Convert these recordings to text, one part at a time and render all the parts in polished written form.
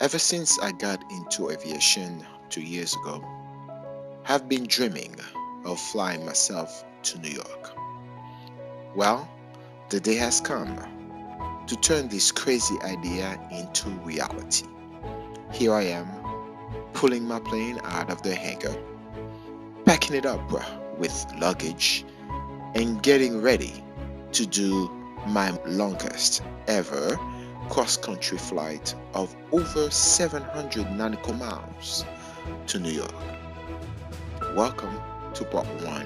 Ever since I got into aviation 2 years ago, I've been dreaming of flying myself to New York. Well, the day has come to turn this crazy idea into reality. Here I am, pulling my plane out of the hangar, packing it up with luggage, and getting ready to do my longest ever cross-country flight of over 700 nautical miles to New York. Welcome to part 1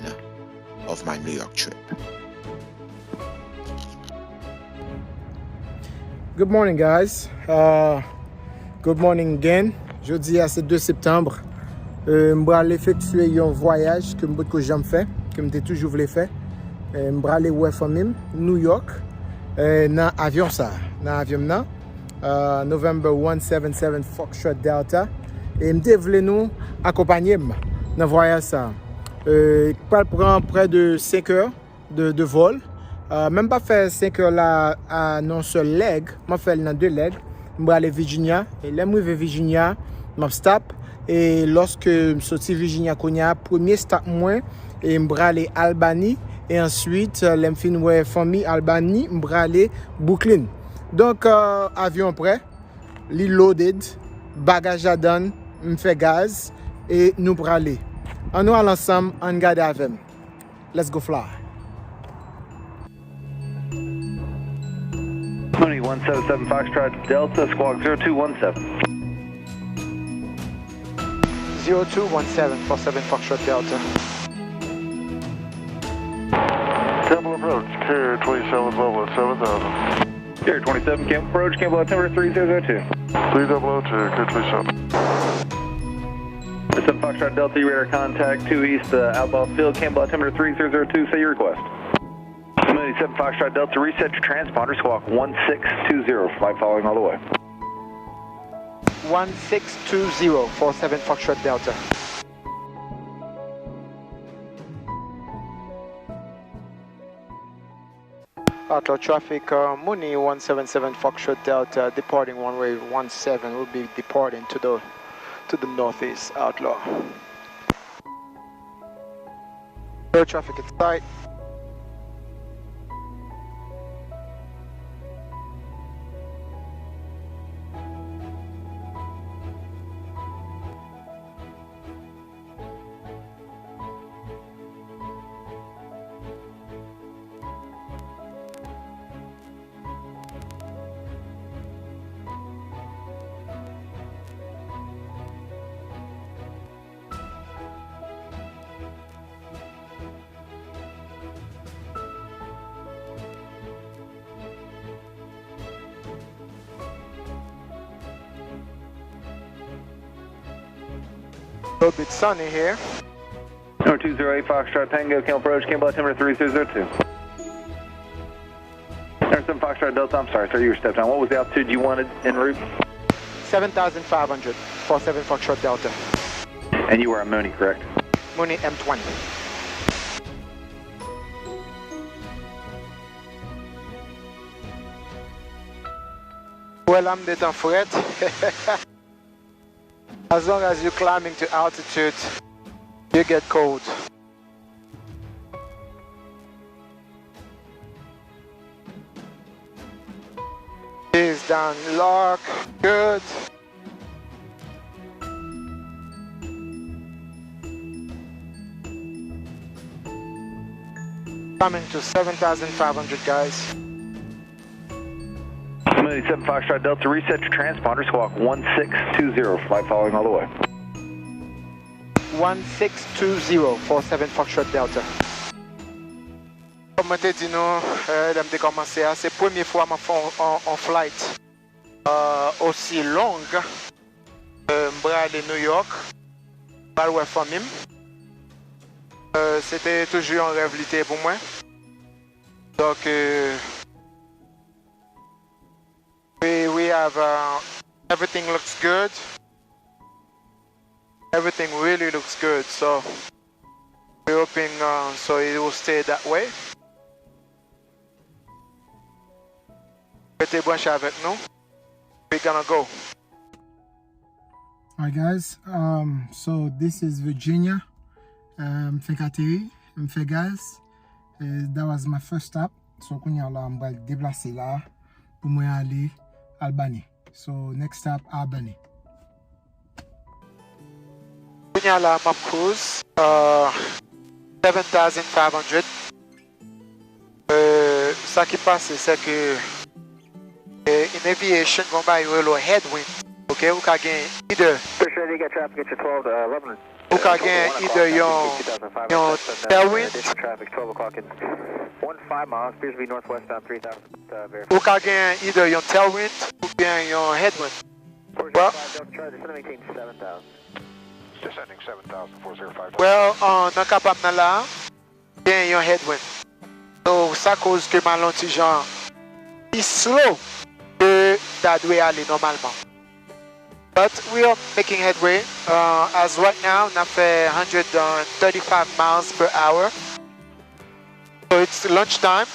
of my New York trip. Good morning, guys. Good morning again. Jeudi, c'est 2 septembre. Je vais aller effectuer un voyage que je jamais fait, que je toujours voulu faire. Je vais aller voir famille New York dans l'avion November 177 Foxtrot Delta. Et je voulais nous accompagner dans le voyage ça. Il prend près de 5 heures de vol. Même pas faire 5 heures là à non seul leg, je fais dans 2 legs. Je vais aller à Virginia. Et là, je vais à Virginia, je stop. Et lorsque je sorti Virginia, premier stop moi, et je vais aller à Albany. Et ensuite, je fin ouais famille Albany, je vais aller Brooklyn. Donc, avion prêt, loaded, bagage à donne, je fais gaz et nous allons aller. On nous allons ensemble, on garde avec. Let's go fly. Mooney 177 Foxtrot Delta, squawk 0217. 0217 47 Foxtrot Delta. Campbell approach, Carrier 27 level at 7,000. Carrier 27, Campbell approach, Campbell altimeter 3002. 3002, Carrier 27. 7 Foxtrot Delta, you radar contact 2 east, outbound field, Campbell altimeter 3002, say your request. Mooney 7 Foxtrot Delta, reset your transponder, squawk 1620, flight following all the way. 1620 47 Foxtrot Delta. Outlaw traffic, Mooney 177 Foxtrot Delta, departing runway 17, will be departing to the northeast, Outlaw. Air traffic in sight. A little bit sunny here. Number 208 Foxtrot Tango, Campbell approach, Campbell altimeter 3002. Number 7 Foxtrot Delta, I'm sorry, sir, you were stepped on. What was the altitude you wanted en route? 7,500 47 Foxtrot Delta. And you were on Mooney, correct? Mooney M20. Well, I'm the fret. As long as you're climbing to altitude, you get cold. Is down lock, good. Coming to 7,500 guys. Mooney 7 Foxtrot Delta, reset your transponder, squawk 1620, flight following all the way. 1620 47 Foxtrot Delta. Comme je t'ai dit, j'ai commencé, c'est la première fois que je fais en flight aussi longue. Je vais aller à New York, je vais aller famille. C'était toujours un rêve l'été pour moi. Donc, we have everything looks good. Everything really looks good, so we're hoping so it will stay that way. Restez branchés avec nous. We're gonna go. Alright guys, so this is Virginia. M'fè kateri, m'fè gaz. That was my first stop. So kounya la m'bal deplase la pou mwen ale Albany. So next stop Albany. Kounya la map cruise 7,500. Ça qui passe c'est que in aviation gon ba yo headwind. Okay, ou ka gen either ou ka gen either yon tailwind ou ka gen either yon tailwind ou bien yon headwind. Well, nan kapap nan la gen yon headwind. So sa cause que malon ti jan is slow que ta dwe ale normalement. But we are making headway. As right now, on a fait 135 miles per hour. So it's lunchtime.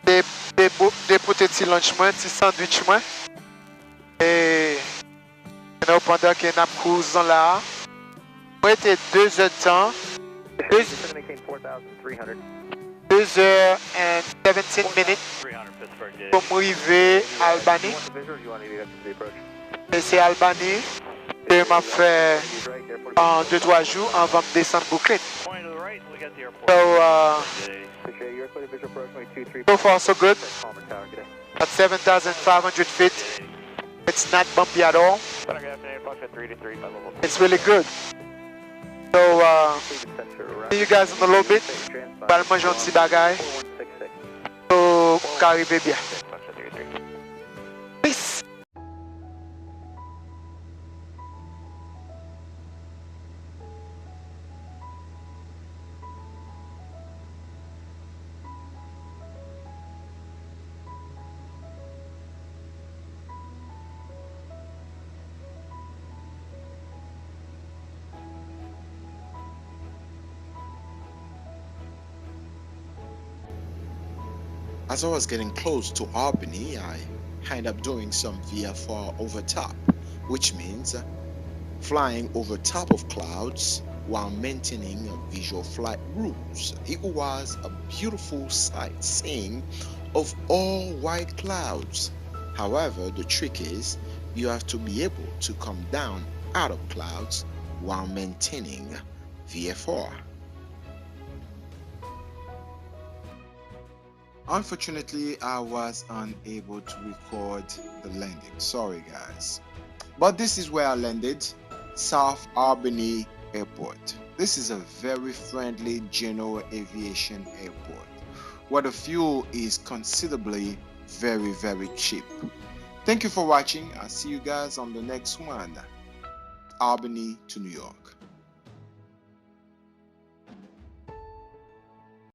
They put it in lunch moi, petit sandwich moi. Et you know, pendant que nous cruisons là, on était 2 heures de temps. 2 heures and 17 minutes pour arriver à Albany. Et c'est Albany et m'a fait en 2-3 jours avant de descendre Brooklyn. So far so good. At 7,500 feet, it's not bumpy at all. It's really good. So see you guys in a little bit. Bal manger un petit bagay. So qu'arrive bien. Peace. As I was getting close to Albany, I ended up doing some VFR over top, which means flying over top of clouds while maintaining visual flight rules. It was a beautiful sight seeing of all white clouds. However, the trick is you have to be able to come down out of clouds while maintaining VFR. Unfortunately, I was unable to record the landing. Sorry guys. But this is where I landed, South Albany Airport. This is a very friendly general aviation airport where the fuel is considerably very cheap. Thank you for watching. I'll see you guys on the next one. Albany to New York.